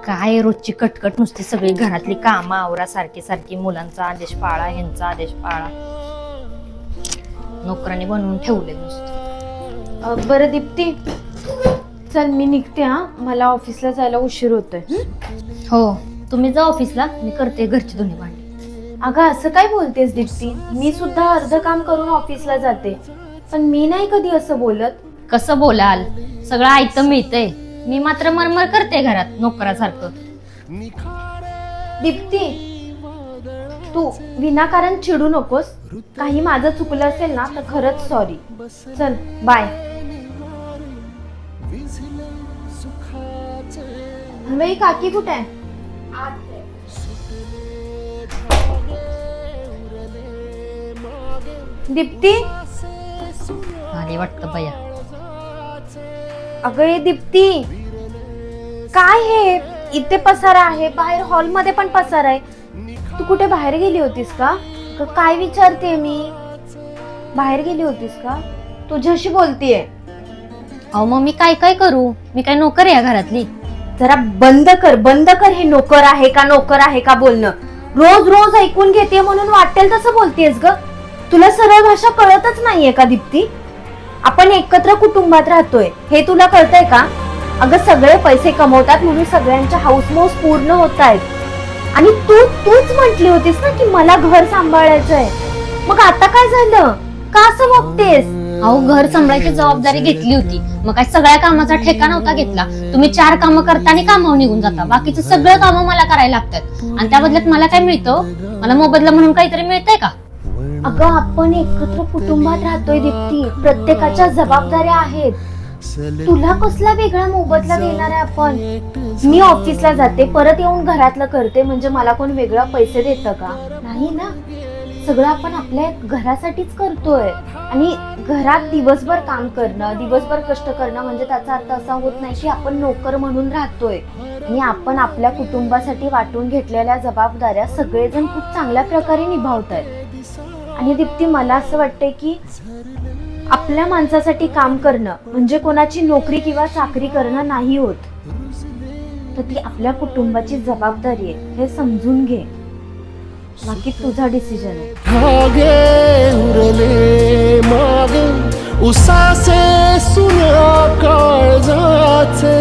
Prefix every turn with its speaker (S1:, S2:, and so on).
S1: काय रोजची कटकट नुसती सगळी घरातली कामं आवरा सारखी सारखी मुलांचा आदेश पाळा ह्यांचा आदेश पाळा. नोकरांनी बनवून ठेवले नुसतं.
S2: बरं दीप्ती, चल मी निघते. हा, मला ऑफिसला जायला उशीर होतोय.
S1: हो, तुम्ही जा ऑफिसला, मी करते घरची धुणी भांडी.
S2: अगं असं काय बोलतेस दीप्ती? मी सुद्धा अर्ध काम करून ऑफिसला जाते, पण मी नाही कधी असं बोलत.
S1: कसं बोलाल? सगळं ऐकतं मिळतंय, मी मात्र मरमर करते घरात नोकरासारखं.
S2: दीप्ती, तू विनाकारण चिडू नकोस. काही माझं चुकलं असेल ना तर खरंच सॉरी. चल बाय. अन्वयी काकी कुठे आहे? दीप्ती,
S1: अरे वाटतं बया.
S2: अगं ये दीप्ती, काय हे? इथे पसारा आहे, बाहेर हॉलमध्ये पण पसारा आहे. तू कुठे बाहेर गेली होतीस का? काय विचारते मी? बाहेर गेली होतीस का? तुझ्याशी बोलतीये.
S1: अहो मग मी काय काय करू? मी काय नोकर आहे या घरातली?
S2: जरा बंद कर हे नोकर आहे का बोलणं. रोज रोज ऐकून घेते म्हणून वाटेल तसं बोलतेस ग. तुला सरळ भाषा कळतच नाहीये का दीप्ती? आपण एकत्र कुटुंबात राहतोय हे तुला कळतंय का? अगं सगळे पैसे कमवतात म्हणून सगळ्यांच्या हाऊसमौस पूर्ण होत आहेत. आणि तूच म्हटली होतीस ना की मला घर सांभाळायचंय. मग आता काय झालं? का असं बघतेस?
S1: अहो घर सांभाळायची जबाबदारी घेतली होती, मग काय सगळ्या कामाचा ठेका नव्हता घेतला. तुम्ही 4 कामं करता आणि कामावर निघून जाता, बाकीचं सगळं कामं मला करायला लागतात. आणि त्या बदल्यात मला काय मिळतं? मला मोबदला म्हणून काहीतरी मिळतंय का?
S2: अगं आपण एकत्र कुटुंबात राहतोय दीप्ती, प्रत्येकाच्या जबाबदाऱ्या आहेत. तुला कसला वेगळा मोबदला देणार आहे आपण? मी ऑफिसला जाते, परत येऊन घरातलं करते, म्हणजे मला कोण वेगळा पैसे देतं का? नाही ना. सगळं आपण आपल्या घरासाठीच करतोय. आणि घरात दिवसभर काम करणं, दिवसभर कष्ट करणं म्हणजे त्याचा अर्थ असा होत नाही की आपण नोकर म्हणून राहतोय. आणि आपण आपल्या कुटुंबासाठी वाटून घेतलेल्या जबाबदाऱ्या सगळेजण खूप चांगल्या प्रकारे निभावतायत. आणि दीप्ती, मला असं वाटतंय की आपल्या माणसासाठी काम करणं म्हणजे कोणाची नोकरी किंवा चाकरी करणं नाही होत, तर ती आपल्या कुटुंबाची जबाबदारी आहे, हे समजून घे. बाकी तुझा डिसिजन आहे.
S3: मागे उरले मागे उसासे सुन्या काळजाचे.